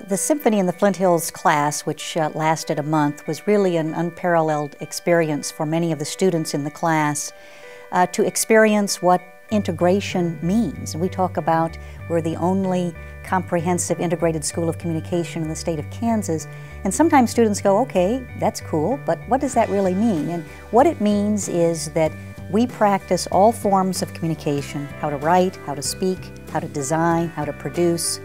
The Symphony in the Flint Hills class, which lasted a month, was really an unparalleled experience for many of the students in the class to experience what integration means. We talk about we're the only comprehensive integrated school of communication in the state of Kansas, and sometimes students go, okay, that's cool, but what does that really mean? And what it means is that we practice all forms of communication, how to write, how to speak, how to design, how to produce,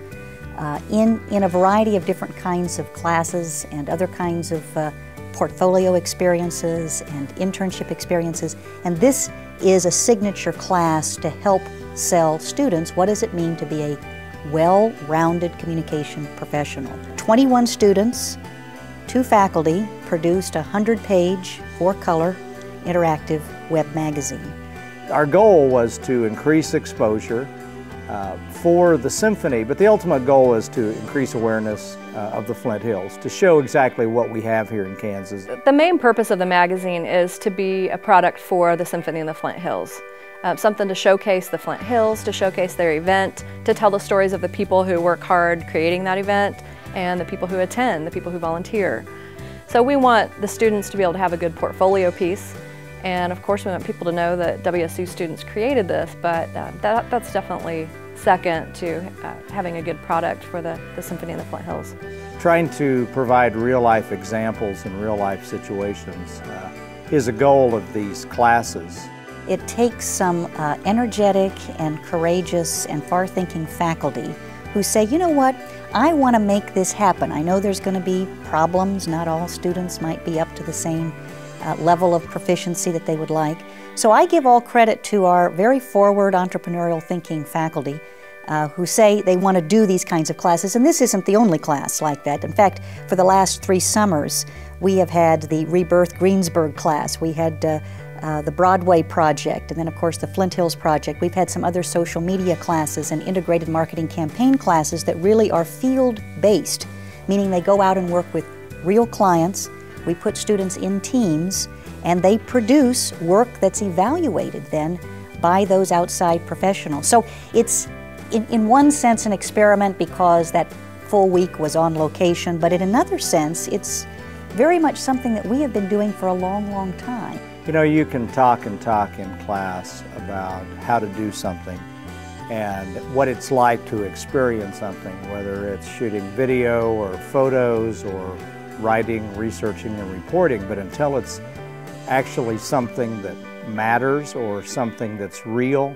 in a variety of different kinds of classes and other kinds of portfolio experiences and internship experiences. And this is a signature class to help sell students what does it mean to be a well-rounded communication professional. 21 students, 2 faculty produced a 100-page, 4-color interactive web magazine. Our goal was to increase exposure for the Symphony, but the ultimate goal is to increase awareness of the Flint Hills, to show exactly what we have here in Kansas. The main purpose of the magazine is to be a product for the Symphony in the Flint Hills. Something to showcase the Flint Hills, to showcase their event, to tell the stories of the people who work hard creating that event and the people who attend, the people who volunteer. So we want the students to be able to have a good portfolio piece, and of course we want people to know that WSU students created this, but that's definitely second to having a good product for the Symphony in the Flint Hills. Trying to provide real-life examples in real-life situations is a goal of these classes. It takes some energetic and courageous and far-thinking faculty who say, you know what, I want to make this happen. I know there's going to be problems. Not all students might be up to the same level of proficiency that they would like. So I give all credit to our very forward entrepreneurial thinking faculty who say they want to do these kinds of classes, and this isn't the only class like that. In fact, for the last 3 summers, we have had the Rebirth Greensburg class, we had the Broadway project, and then of course the Flint Hills project. We've had some other social media classes and integrated marketing campaign classes that really are field-based, meaning they go out and work with real clients. We put students in teams, and they produce work that's evaluated then by those outside professionals. So it's, in one sense, an experiment because that full week was on location, but in another sense, it's very much something that we have been doing for a long, long time. You know, you can talk and talk in class about how to do something and what it's like to experience something, whether it's shooting video or photos or writing, researching, and reporting, but until it's actually something that matters or something that's real,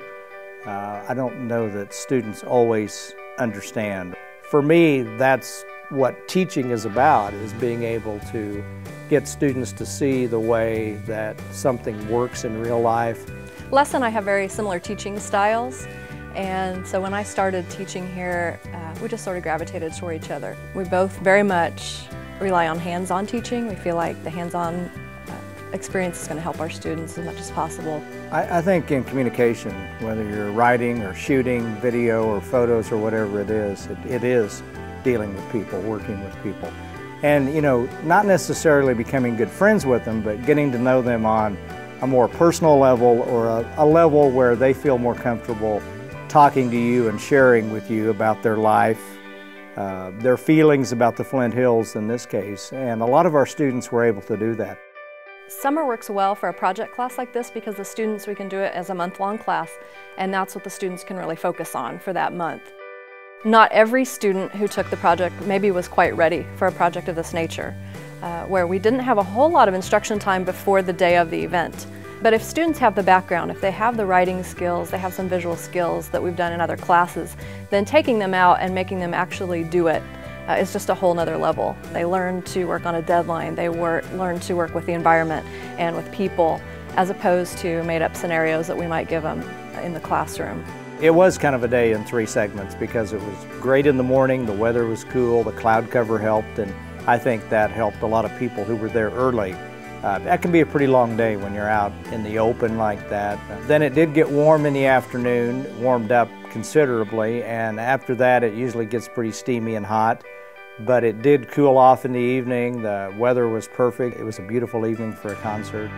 I don't know that students always understand. For me, that's what teaching is about, is being able to get students to see the way that something works in real life. Les and I have very similar teaching styles, and so when I started teaching here, we just sort of gravitated toward each other. We both very much rely on hands-on teaching. We feel like the hands-on experience is going to help our students as much as possible. I think in communication, whether you're writing or shooting video or photos or whatever it is dealing with people, working with people. And, you know, not necessarily becoming good friends with them, but getting to know them on a more personal level or a level where they feel more comfortable talking to you and sharing with you about their life, their feelings about the Flint Hills in this case. And a lot of our students were able to do that. Summer works well for a project class like this because the students, we can do it as a month-long class, and that's what the students can really focus on for that month. Not every student who took the project maybe was quite ready for a project of this nature, where we didn't have a whole lot of instruction time before the day of the event. But if students have the background, if they have the writing skills, they have some visual skills that we've done in other classes, then taking them out and making them actually do it is just a whole nother level. They learn to work on a deadline, they learn to work with the environment and with people, as opposed to made-up scenarios that we might give them in the classroom. It was kind of a day in 3 segments because it was great in the morning, the weather was cool, the cloud cover helped, and I think that helped a lot of people who were there early. That can be a pretty long day when you're out in the open like that. Then it did get warm in the afternoon, warmed up considerably, and after that it usually gets pretty steamy and hot. But it did cool off in the evening, the weather was perfect, it was a beautiful evening for a concert.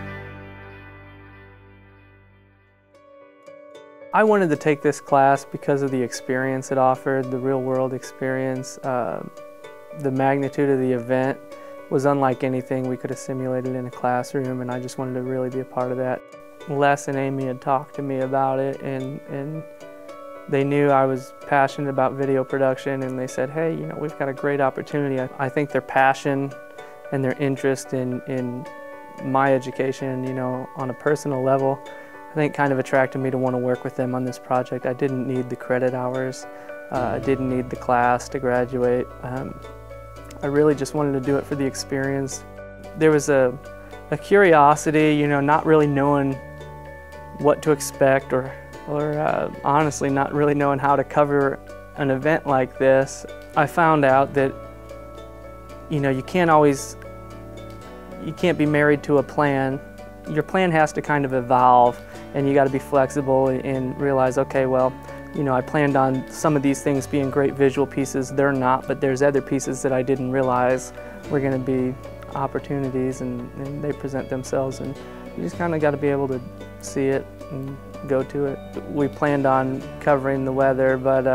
I wanted to take this class because of the experience it offered, the real-world experience. The magnitude of the event was unlike anything we could have simulated in a classroom, and I just wanted to really be a part of that. Les and Amy had talked to me about it, and they knew I was passionate about video production, and they said, hey, you know, we've got a great opportunity. I think their passion and their interest in my education, you know, on a personal level, I think kind of attracted me to want to work with them on this project. I didn't need the credit hours. I didn't need the class to graduate. I really just wanted to do it for the experience. There was a curiosity, you know, not really knowing what to expect or honestly not really knowing how to cover an event like this. I found out that, you know, you can't be married to a plan. Your plan has to kind of evolve, and you got to be flexible and realize, okay, well, you know, I planned on some of these things being great visual pieces. They're not, but there's other pieces that I didn't realize were going to be opportunities, and they present themselves, and you just kind of got to be able to see it and go to it. We planned on covering the weather, but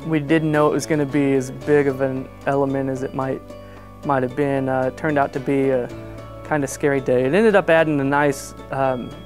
we didn't know it was going to be as big of an element as it might have been. It turned out to be a kind of scary day. It ended up adding a nice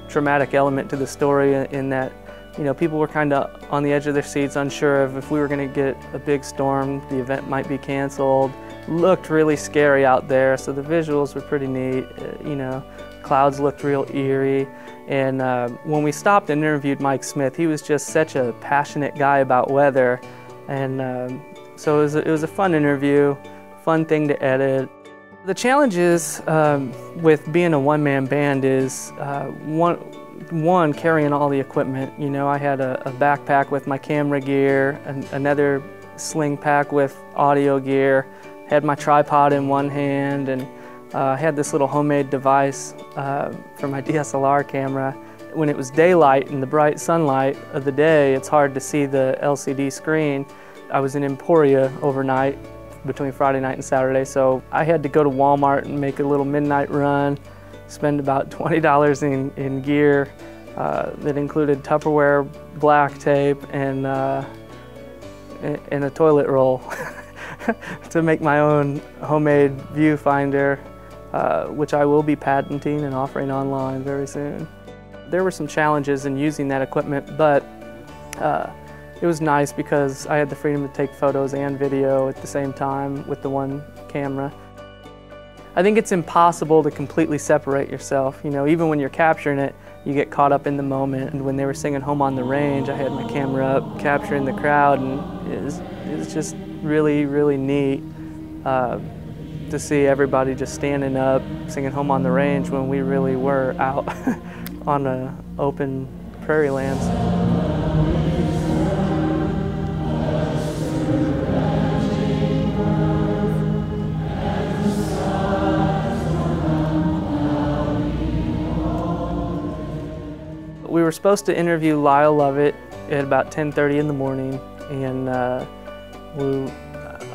dramatic element to the story in that, you know, people were kind of on the edge of their seats, unsure of if we were going to get a big storm, the event might be canceled. Looked really scary out there, so the visuals were pretty neat. You know, clouds looked real eerie. And when we stopped and interviewed Mike Smith, he was just such a passionate guy about weather. And so it was a fun interview, fun thing to edit. The challenges with being a one-man band is one, carrying all the equipment. You know, I had a backpack with my camera gear, another sling pack with audio gear, had my tripod in one hand, and I had this little homemade device for my DSLR camera. When it was daylight and the bright sunlight of the day, it's hard to see the LCD screen. I was in Emporia overnight between Friday night and Saturday, so I had to go to Walmart and make a little midnight run, spend about $20 in gear that included Tupperware, black tape, and a toilet roll to make my own homemade viewfinder, which I will be patenting and offering online very soon. There were some challenges in using that equipment, but it was nice because I had the freedom to take photos and video at the same time with the one camera. I think it's impossible to completely separate yourself. You know, even when you're capturing it, you get caught up in the moment. And when they were singing Home on the Range, I had my camera up, capturing the crowd, and it was just really, really neat to see everybody just standing up, singing Home on the Range when we really were out on the open prairie lands. We were supposed to interview Lyle Lovett at about 10:30 in the morning, and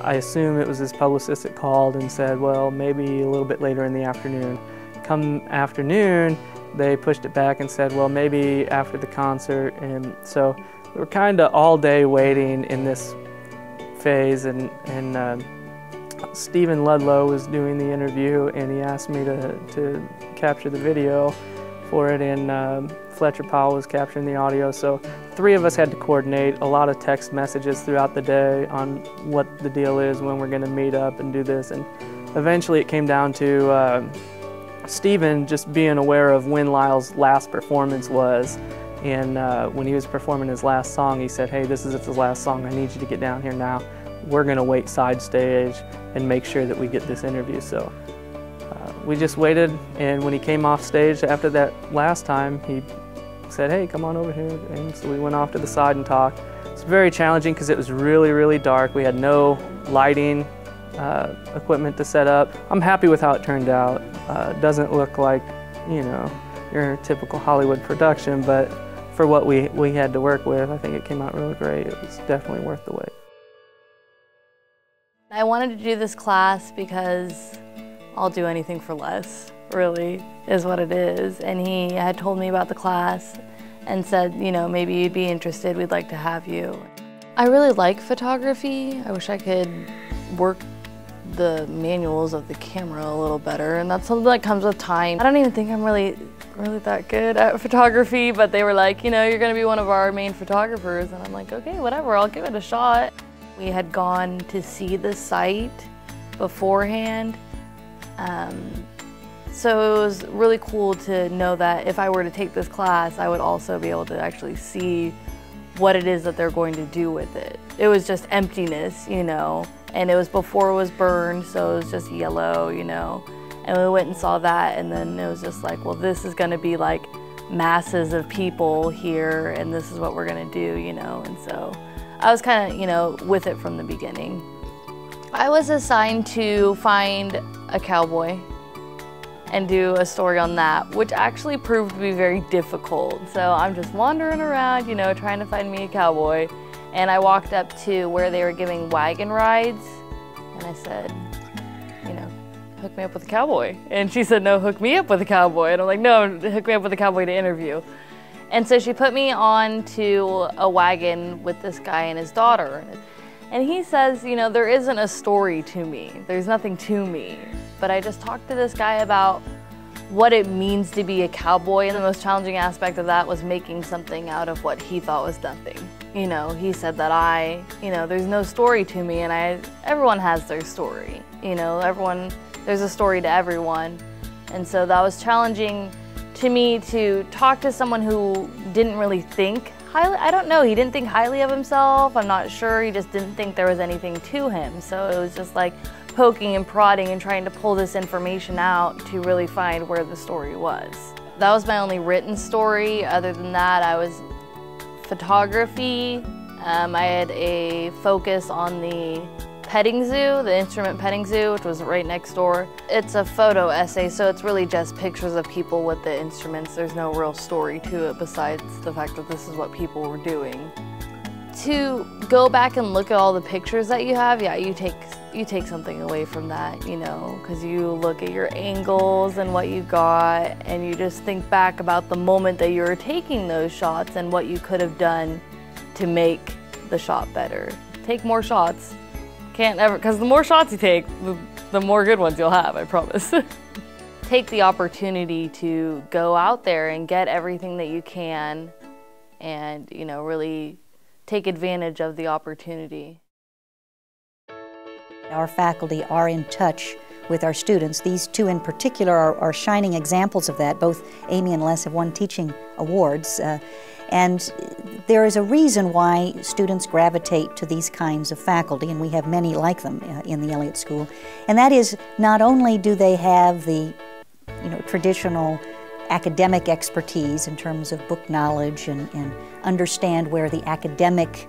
I assume it was his publicist that called and said, well, maybe a little bit later in the afternoon. Come afternoon, they pushed it back and said, well, maybe after the concert. And so we were kind of all day waiting in this phase, and Stephen Ludlow was doing the interview, and he asked me to capture the video for it, and Fletcher Powell was capturing the audio. So three of us had to coordinate a lot of text messages throughout the day on what the deal is, when we're going to meet up and do this. And eventually it came down to Stephen just being aware of when Lyle's last performance was. And when he was performing his last song, he said, hey, this is his last song. I need you to get down here now. We're going to wait side stage and make sure that we get this interview. So we just waited, and when he came off stage after that last time, he said, hey, come on over here. And so we went off to the side and talked. It's very challenging because it was really, really dark. We had no lighting equipment to set up. I'm happy with how it turned out. It doesn't look like, you know, your typical Hollywood production, but for what we had to work with, I think it came out really great. It was definitely worth the wait. I wanted to do this class because I'll do anything for less, really, is what it is. And he had told me about the class and said, you know, maybe you'd be interested, we'd like to have you. I really like photography. I wish I could work the manuals of the camera a little better, and that's something that comes with time. I don't even think I'm really that good at photography, but they were like, you know, you're gonna be one of our main photographers, and I'm like, okay, whatever, I'll give it a shot. We had gone to see the site beforehand, so it was really cool to know that if I were to take this class, I would also be able to actually see what it is that they're going to do with it. It was just emptiness, you know, and it was before it was burned, so it was just yellow, you know. And we went and saw that, and then it was just like, well, this is gonna be like masses of people here, and this is what we're gonna do, you know. And so I was kind of, you know, with it from the beginning. I was assigned to find a cowboy and do a story on that, which actually proved to be very difficult. So I'm just wandering around, you know, trying to find me a cowboy. And I walked up to where they were giving wagon rides, and I said, you know, hook me up with a cowboy. And she said, no, hook me up with a cowboy. And I'm like, no, hook me up with a cowboy to interview. And so she put me on to a wagon with this guy and his daughter. And he says, you know, there isn't a story to me. There's nothing to me. But I just talked to this guy about what it means to be a cowboy, and the most challenging aspect of that was making something out of what he thought was nothing. You know, he said that you know, there's no story to me, and everyone has their story. You know, there's a story to everyone. And so that was challenging to me to talk to someone who didn't really think highly. I don't know, he didn't think highly of himself. I'm not sure, he just didn't think there was anything to him. So it was just like poking and prodding and trying to pull this information out to really find where the story was. That was my only written story. Other than that, I was photography. I had a focus on the petting zoo, the instrument petting zoo, which was right next door. It's a photo essay, so it's really just pictures of people with the instruments. There's no real story to it besides the fact that this is what people were doing. To go back and look at all the pictures that you have, yeah, you take something away from that, you know, because you look at your angles and what you got, and you just think back about the moment that you were taking those shots and what you could have done to make the shot better. Take more shots. Can't ever, because the more shots you take, the more good ones you'll have, I promise. Take the opportunity to go out there and get everything that you can, and, you know, really take advantage of the opportunity. Our faculty are in touch with our students. These two in particular are shining examples of that. Both Amy and Les have won teaching awards. And there is a reason why students gravitate to these kinds of faculty, and we have many like them in the Elliott School. And that is, not only do they have the traditional academic expertise in terms of book knowledge and understand where the academic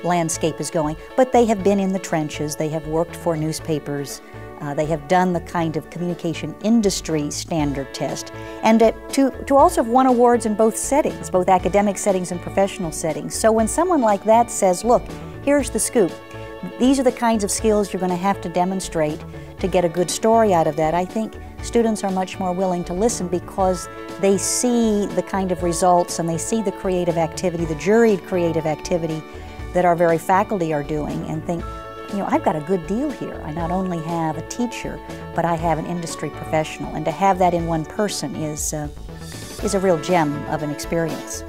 landscape is going, but they have been in the trenches, they have worked for newspapers, they have done the kind of communication industry standard test, and to also have won awards in both settings, both academic settings and professional settings. So when someone like that says, look, here's the scoop, these are the kinds of skills you're going to have to demonstrate to get a good story out of that, I think students are much more willing to listen because they see the kind of results and they see the creative activity, the juried creative activity that our very faculty are doing, and think, I've got a good deal here. I not only have a teacher, but I have an industry professional, and to have that in one person is a real gem of an experience.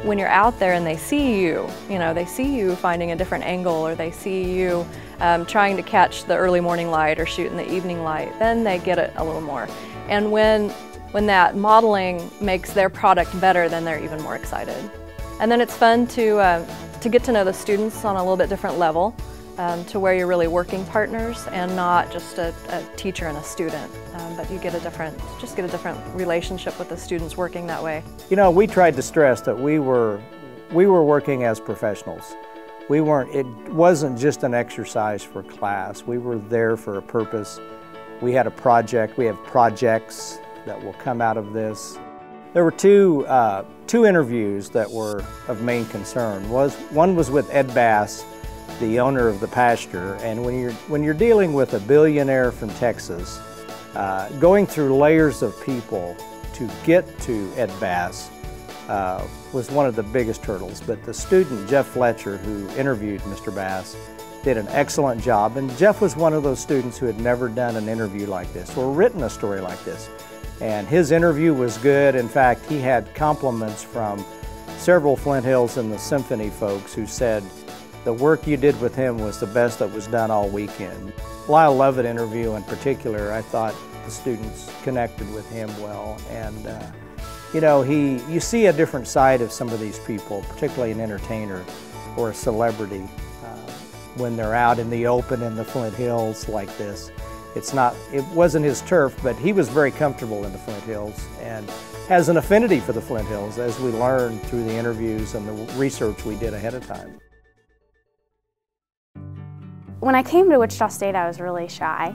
When you're out there and they see you, they see you finding a different angle, or they see you trying to catch the early morning light or shoot in the evening light, then they get it a little more. And when that modeling makes their product better, then they're even more excited. And then it's fun to get to know the students on a little bit different level, to where you're really working partners and not just a teacher and a student, but you get a different relationship with the students working that way. We tried to stress that we were working as professionals. It wasn't just an exercise for class. We were there for a purpose. We had a project. We have projects that will come out of this. There were two interviews that were of main concern. One was with Ed Bass, the owner of the pasture, and when you're dealing with a billionaire from Texas, going through layers of people to get to Ed Bass was one of the biggest hurdles. But the student, Jeff Fletcher, who interviewed Mr. Bass, did an excellent job. And Jeff was one of those students who had never done an interview like this or written a story like this. And his interview was good. In fact, he had compliments from several Flint Hills and the Symphony folks who said the work you did with him was the best that was done all weekend. Lyle Lovett interview in particular, I thought the students connected with him well. And you know, you see a different side of some of these people, particularly an entertainer or a celebrity, when they're out in the open in the Flint Hills like this. It wasn't his turf, but he was very comfortable in the Flint Hills and has an affinity for the Flint Hills, as we learned through the interviews and the research we did ahead of time. When I came to Wichita State, I was really shy,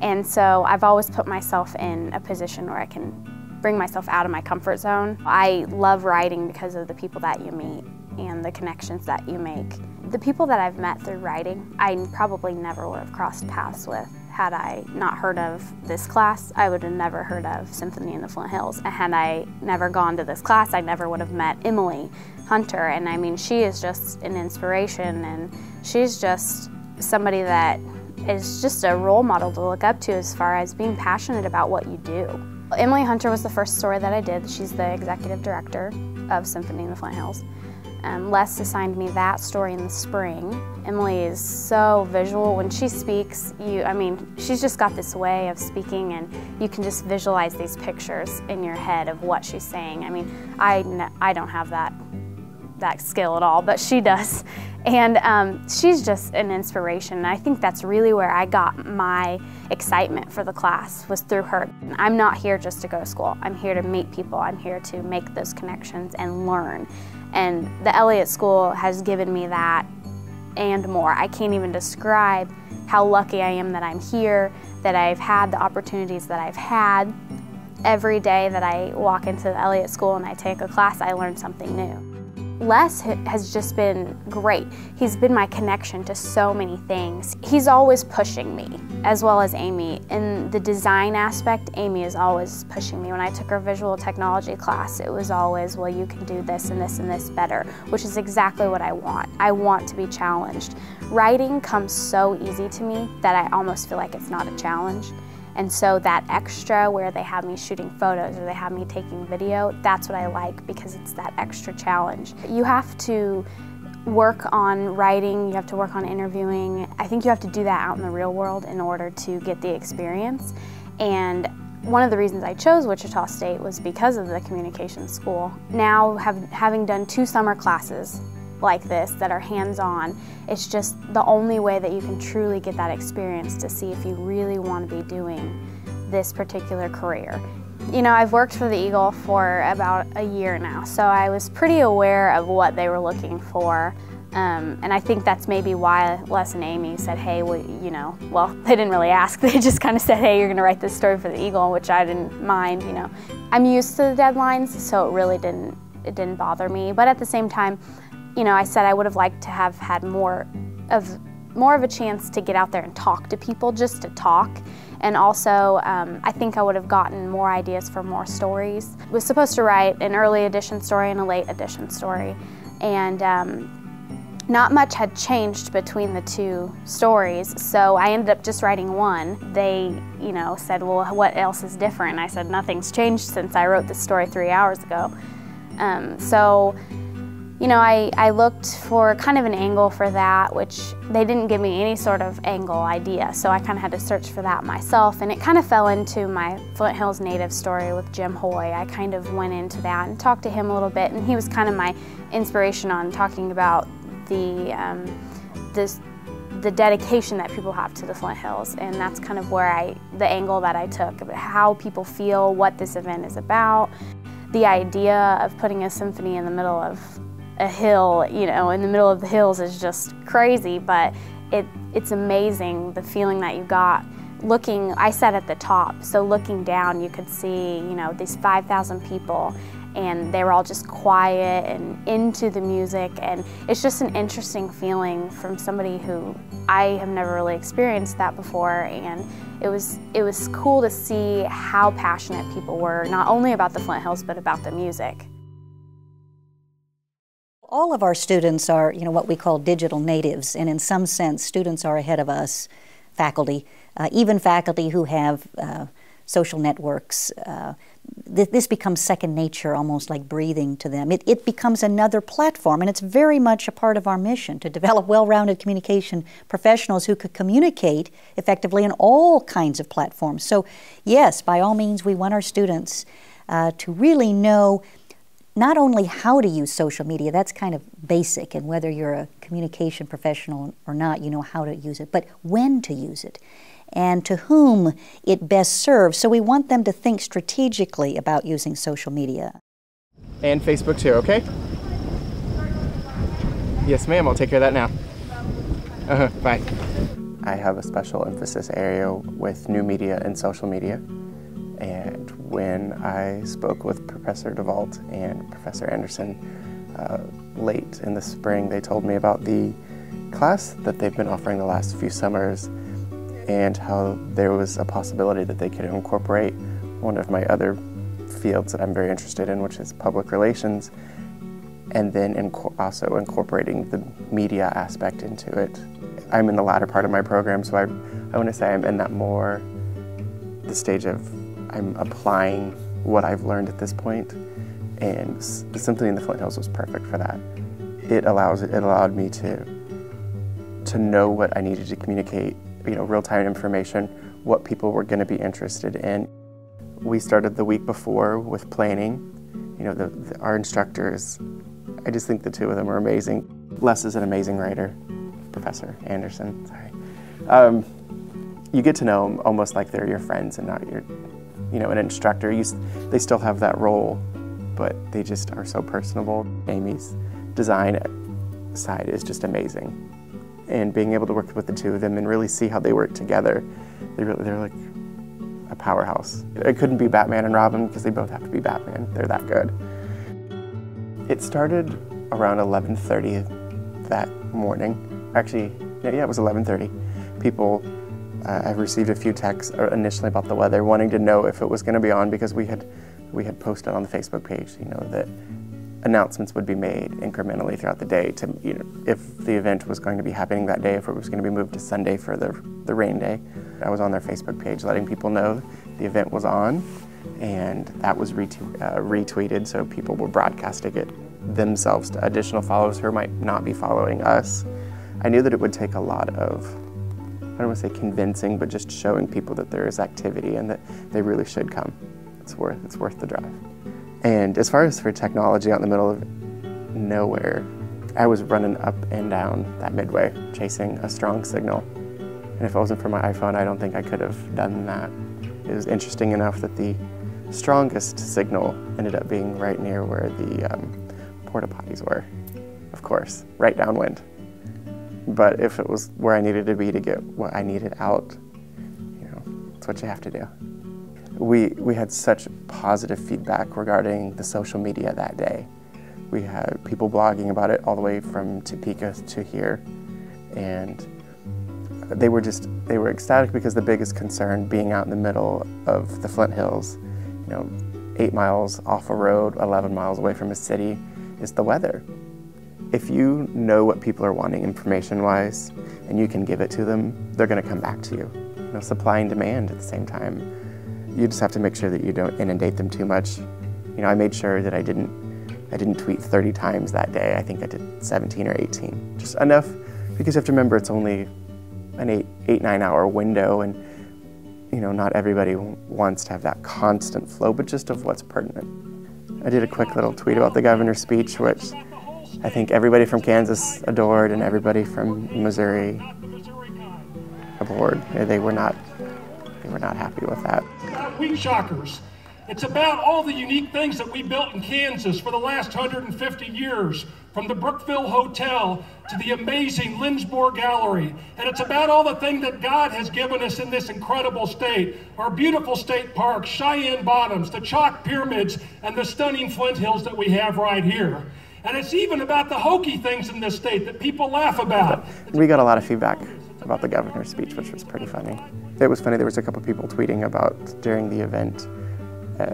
and so I've always put myself in a position where I can bring myself out of my comfort zone. I love writing because of the people that you meet and the connections that you make. The people that I've met through writing, I probably never would have crossed paths with. Had I not heard of this class, I would have never heard of Symphony in the Flint Hills. And had I never gone to this class, I never would have met Emily Hunter. And I mean, she is just an inspiration, and she's just somebody that is just a role model to look up to as far as being passionate about what you do. Emily Hunter was the first story that I did. She's the executive director of Symphony in the Flint Hills. Les assigned me that story in the spring. Emily is so visual. When she speaks, I mean, she's just got this way of speaking, and you can just visualize these pictures in your head of what she's saying. I mean, I don't have that skill at all, but she does. And she's just an inspiration. And I think that's really where I got my excitement for the class, was through her. I'm not here just to go to school. I'm here to meet people. I'm here to make those connections and learn. And the Elliott School has given me that and more. I can't even describe how lucky I am that I'm here, that I've had the opportunities that I've had. Every day that I walk into the Elliott School and I take a class, I learn something new. Les has just been great. He's been my connection to so many things. He's always pushing me, as well as Amy. In the design aspect, Amy is always pushing me. When I took her visual technology class, it was always, well, you can do this and this and this better, which is exactly what I want. I want to be challenged. Writing comes so easy to me that I almost feel like it's not a challenge. And so that extra where they have me shooting photos or they have me taking video, that's what I like, because it's that extra challenge. You have to work on writing, you have to work on interviewing. I think you have to do that out in the real world in order to get the experience. And one of the reasons I chose Wichita State was because of the communication school. Now, having done 2 summer classes like this that are hands-on, it's just the only way that you can truly get that experience to see if you really want to be doing this particular career. You know, I've worked for the Eagle for about a year now, so I was pretty aware of what they were looking for. And I think that's maybe why Les and Amy said, hey, well, you know, well, they didn't really ask. They just kind of said, hey, you're going to write this story for the Eagle, which I didn't mind, you know. I'm used to the deadlines, so it really didn't bother me. But at the same time, you know, I said I would have liked to have had more of a chance to get out there and talk to people, just to talk. And also, I think I would have gotten more ideas for more stories. I was supposed to write an early edition story and a late edition story. And not much had changed between the 2 stories, so I ended up just writing one. They, you know, said, well, what else is different? And I said, nothing's changed since I wrote this story 3 hours ago. You know, I looked for kind of an angle for that, which they didn't give me any sort of angle idea, so I kind of had to search for that myself, and it kind of fell into my Flint Hills native story with Jim Hoy. I kind of went into that and talked to him a little bit, and he was kind of my inspiration on talking about the dedication that people have to the Flint Hills, and that's kind of where the angle that I took, about how people feel, what this event is about. The idea of putting a symphony in the middle of a hill, you know, in the middle of the hills is just crazy, but it's amazing the feeling that you got. Looking, I sat at the top, so looking down you could see, you know, these 5,000 people, and they were all just quiet and into the music, and it's just an interesting feeling from somebody who I have never really experienced that before, and it was cool to see how passionate people were, not only about the Flint Hills, but about the music. All of our students are, what we call digital natives, and in some sense, students are ahead of us, faculty, even faculty who have social networks. This becomes second nature, almost like breathing to them. It becomes another platform, and it's very much a part of our mission to develop well-rounded communication professionals who could communicate effectively in all kinds of platforms. So yes, by all means, we want our students to really know not only how to use social media, that's kind of basic, and whether you're a communication professional or not, you know how to use it, but when to use it and to whom it best serves. So we want them to think strategically about using social media. And Facebook too, okay? Yes, ma'am, I'll take care of that now. Bye. I have a special emphasis area with new media and social media. And when I spoke with Professor DeVault and Professor Anderson late in the spring, they told me about the class that they've been offering the last few summers and how there was a possibility that they could incorporate one of my other fields that I'm very interested in, which is public relations, and then also incorporating the media aspect into it. I'm in the latter part of my program, so I want to say I'm in that more the stage of I'm applying what I've learned at this point, and the Symphony in the Flint Hills was perfect for that. It allowed me to know what I needed to communicate, real-time information, what people were going to be interested in. We started the week before with planning. Our instructors, I just think the two of them are amazing. Les is an amazing writer, Professor Anderson, sorry. You get to know them almost like they're your friends and not an instructor. They still have that role, but they just are so personable. Amy's design side is just amazing. And being able to work with the two of them and really see how they work together, they're like a powerhouse. It couldn't be Batman and Robin because they both have to be Batman. They're that good. It started around 11:30 that morning. Actually, yeah, it was 11:30. People, I've received a few texts initially about the weather, wanting to know if it was going to be on, because we had posted on the Facebook page, that announcements would be made incrementally throughout the day to, if the event was going to be happening that day, if it was going to be moved to Sunday for the rain day. I was on their Facebook page letting people know the event was on, and that was retweeted, so people were broadcasting it themselves to additional followers who might not be following us. I knew that it would take a lot of, I don't want to say convincing, but just showing people that there is activity and that they really should come. It's worth the drive. And as far as for technology out in the middle of nowhere, I was running up and down that midway, chasing a strong signal. And if it wasn't for my iPhone, I don't think I could have done that. It was interesting enough that the strongest signal ended up being right near where the porta potties were, of course, right downwind. But if it was where I needed to be to get what I needed out, that's what you have to do. We had such positive feedback regarding the social media that day. We had people blogging about it all the way from Topeka to here, and they were ecstatic because the biggest concern, being out in the middle of the Flint Hills, 8 miles off a road, 11 miles away from a city, is the weather. If you know what people are wanting information-wise and you can give it to them, they're going to come back to you. Supply and demand at the same time. You just have to make sure that you don't inundate them too much. I made sure that I didn't tweet 30 times that day. I think I did 17 or 18. Just enough, because you have to remember it's only an 8-9 hour window, and not everybody wants to have that constant flow, but just of what's pertinent. I did a quick little tweet about the governor's speech, which I think everybody from Kansas adored and everybody from Missouri abhorred. They were not happy with that. Wing shockers. It's about all the unique things that we built in Kansas for the last 150 years, from the Brookville Hotel to the amazing Lindsborg Gallery. And it's about all the things that God has given us in this incredible state. Our beautiful state parks, Cheyenne Bottoms, the chalk pyramids, and the stunning Flint Hills that we have right here. And it's even about the hokey things in this state that people laugh about. We got a lot of feedback about the governor's speech, which was pretty funny. It was funny, there was a couple people tweeting about during the event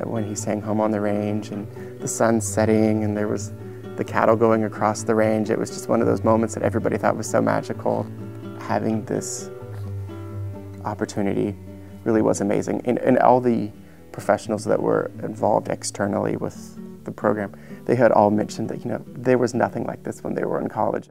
when he sang Home on the Range and the sun setting, and there was the cattle going across the range. It was just one of those moments that everybody thought was so magical. Having this opportunity really was amazing. And all the professionals that were involved externally with the program, they had all mentioned that, there was nothing like this when they were in college.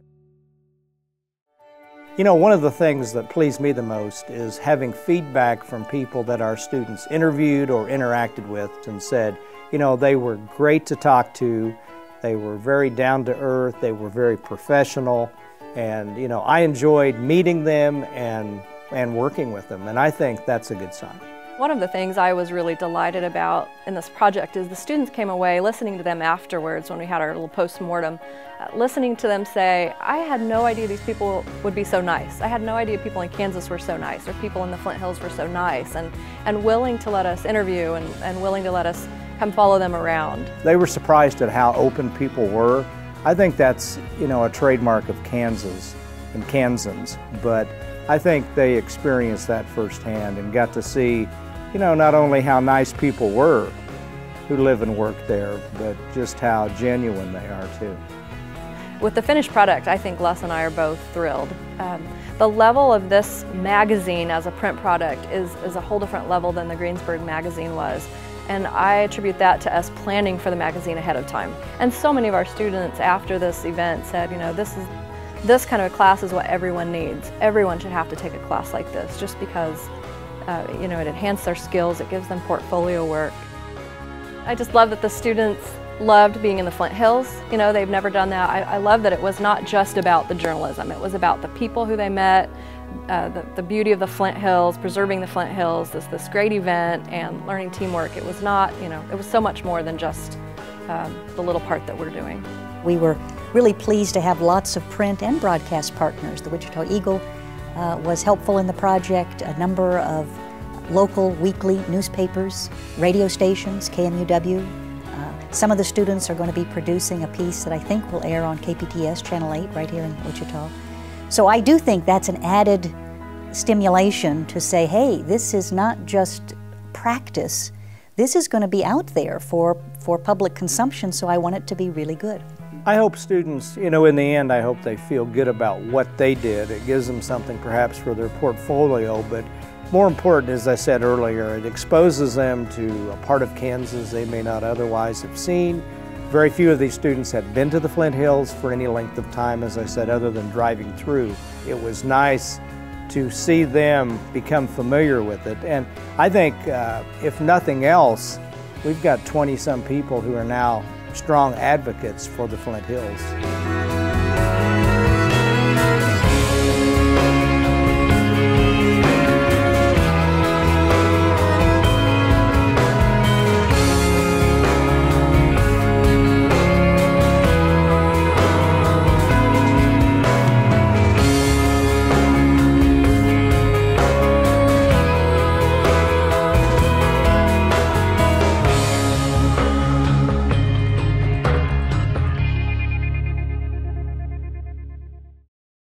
One of the things that pleased me the most is having feedback from people that our students interviewed or interacted with and said, they were great to talk to, they were very down to earth, they were very professional, and I enjoyed meeting them and working with them, and I think that's a good sign. One of the things I was really delighted about in this project is the students came away listening to them afterwards when we had our little post-mortem, listening to them say, I had no idea these people would be so nice. I had no idea people in Kansas were so nice, or people in the Flint Hills were so nice, and willing to let us interview and willing to let us come follow them around. They were surprised at how open people were. I think that's, a trademark of Kansas and Kansans, but I think they experienced that firsthand and got to see, not only how nice people were who live and work there, but just how genuine they are too. With the finished product, I think Les and I are both thrilled. The level of this magazine as a print product is a whole different level than the Greensburg magazine was. And I attribute that to us planning for the magazine ahead of time. And so many of our students after this event said, this kind of a class is what everyone needs. Everyone should have to take a class like this just because it enhances their skills, it gives them portfolio work. I just love that the students loved being in the Flint Hills. They've never done that. I love that it was not just about the journalism. It was about the people who they met, the beauty of the Flint Hills, preserving the Flint Hills, this great event, and learning teamwork. It was not, it was so much more than just the little part that we're doing. We were really pleased to have lots of print and broadcast partners. The Wichita Eagle was helpful in the project. A number of local weekly newspapers, radio stations, KMUW. Some of the students are going to be producing a piece that I think will air on KPTS Channel 8 right here in Wichita. So I do think that's an added stimulation to say, hey, this is not just practice. This is going to be out there for public consumption, so I want it to be really good. I hope students, in the end, I hope they feel good about what they did. It gives them something perhaps for their portfolio, but more important, as I said earlier, it exposes them to a part of Kansas they may not otherwise have seen. Very few of these students had been to the Flint Hills for any length of time, as I said, other than driving through. It was nice to see them become familiar with it. And I think, if nothing else, we've got 20-some people who are now strong advocates for the Flint Hills.